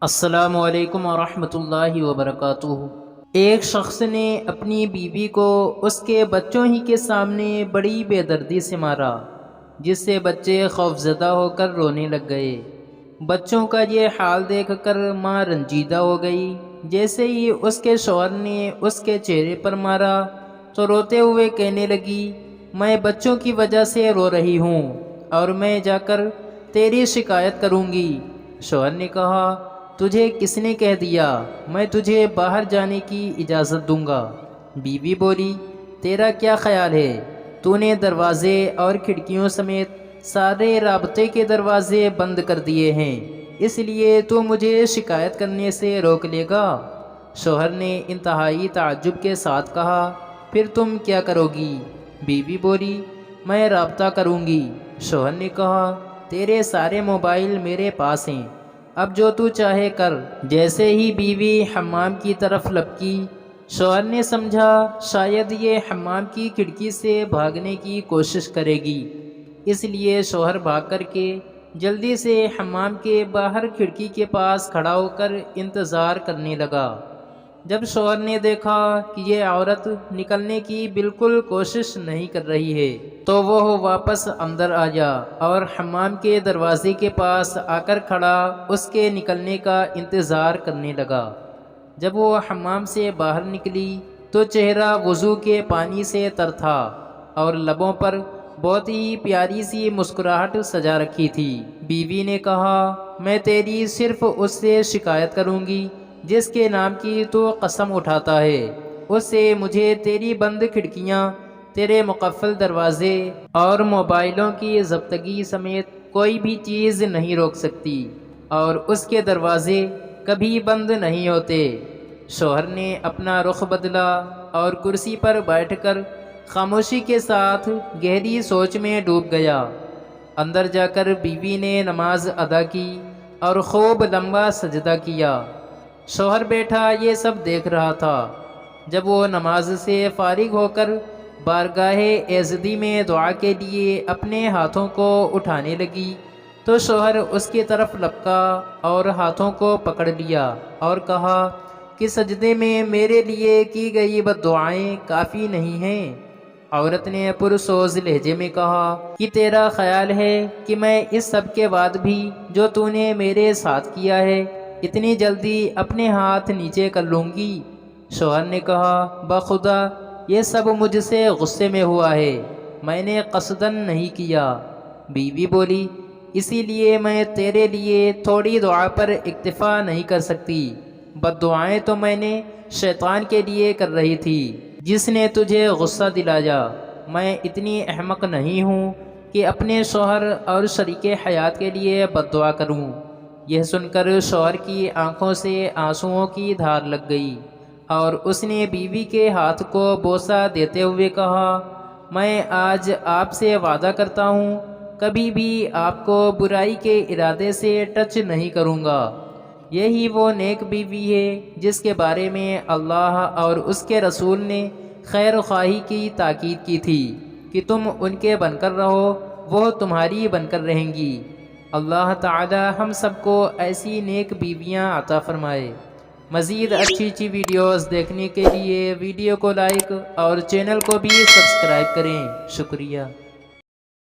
السلام علیکم ورحمۃ اللہ وبرکاتہ۔ ایک شخص نے اپنی بیوی کو اس کے بچوں ہی کے سامنے بڑی بے دردی سے مارا، جس سے بچے خوفزدہ ہو کر رونے لگ گئے۔ بچوں کا یہ حال دیکھ کر ماں رنجیدہ ہو گئی۔ جیسے ہی اس کے شوہر نے اس کے چہرے پر مارا تو روتے ہوئے کہنے لگی، میں بچوں کی وجہ سے رو رہی ہوں اور میں جا کر تیری شکایت کروں گی۔ شوہر نے کہا، تجھے کس نے کہہ دیا؟ میں تجھے باہر جانے کی اجازت دوں گا۔ بیوی بولی، تیرا کیا خیال ہے؟ تو نے دروازے اور کھڑکیوں سمیت سارے رابطے کے دروازے بند کر دیے ہیں، اس لیے تو مجھے شکایت کرنے سے روک لے گا؟ شوہر نے انتہائی تعجب کے ساتھ کہا، پھر تم کیا کرو گی؟ بیوی بولی، میں رابطہ کروں گی۔ شوہر نے کہا، تیرے سارے موبائل میرے پاس ہیں، اب جو تو چاہے کر۔ جیسے ہی بیوی حمام کی طرف لپکی، شوہر نے سمجھا شاید یہ حمام کی کھڑکی سے بھاگنے کی کوشش کرے گی، اس لیے شوہر بھاگ کر کے جلدی سے حمام کے باہر کھڑکی کے پاس کھڑا ہو کر انتظار کرنے لگا۔ جب شوہر نے دیکھا کہ یہ عورت نکلنے کی بالکل کوشش نہیں کر رہی ہے تو وہ واپس اندر آیا اور حمام کے دروازے کے پاس آ کر کھڑا اس کے نکلنے کا انتظار کرنے لگا۔ جب وہ حمام سے باہر نکلی تو چہرہ وضو کے پانی سے تر تھا اور لبوں پر بہت ہی پیاری سی مسکراہٹ سجا رکھی تھی۔ بیوی نے کہا، میں تیری صرف اس سے شکایت کروں گی جس کے نام کی تو قسم اٹھاتا ہے، اس سے مجھے تیری بند کھڑکیاں، تیرے مقفل دروازے اور موبائلوں کی ضبطگی سمیت کوئی بھی چیز نہیں روک سکتی، اور اس کے دروازے کبھی بند نہیں ہوتے۔ شوہر نے اپنا رخ بدلا اور کرسی پر بیٹھ کر خاموشی کے ساتھ گہری سوچ میں ڈوب گیا۔ اندر جا کر بیوی نے نماز ادا کی اور خوب لمبا سجدہ کیا۔ شوہر بیٹھا یہ سب دیکھ رہا تھا۔ جب وہ نماز سے فارغ ہو کر بارگاہ ایزدی میں دعا کے لیے اپنے ہاتھوں کو اٹھانے لگی تو شوہر اس کی طرف لپکا اور ہاتھوں کو پکڑ لیا اور کہا کہ سجدے میں میرے لیے کی گئی بد دعائیں کافی نہیں ہیں۔ عورت نے پرسوز لہجے میں کہا کہ تیرا خیال ہے کہ میں اس سب کے بعد بھی جو تو نے میرے ساتھ کیا ہے اتنی جلدی اپنے ہاتھ نیچے کر لوں گی؟ شوہر نے کہا، بخدا یہ سب مجھ سے غصے میں ہوا ہے، میں نے قصداً نہیں کیا۔ بیوی بولی، اسی لیے میں تیرے لیے تھوڑی دعا پر اکتفا نہیں کر سکتی، بد دعائیں تو میں نے شیطان کے لیے کر رہی تھی جس نے تجھے غصہ دلایا۔ میں اتنی احمق نہیں ہوں کہ اپنے شوہر اور شریک حیات کے لیے بد دعا کروں۔ یہ سن کر شوہر کی آنکھوں سے آنسوؤں کی دھار لگ گئی اور اس نے بیوی کے ہاتھ کو بوسہ دیتے ہوئے کہا، میں آج آپ سے وعدہ کرتا ہوں کبھی بھی آپ کو برائی کے ارادے سے ٹچ نہیں کروں گا۔ یہی وہ نیک بیوی ہے جس کے بارے میں اللہ اور اس کے رسول نے خیر خواہی کی تاکید کی تھی کہ تم ان کے بن کر رہو، وہ تمہاری بن کر رہیں گی۔ اللہ تعالی ہم سب کو ایسی نیک بیویاں عطا فرمائے۔ مزید اچھی ویڈیوز دیکھنے کے لیے ویڈیو کو لائک اور چینل کو بھی سبسکرائب کریں۔ شکریہ۔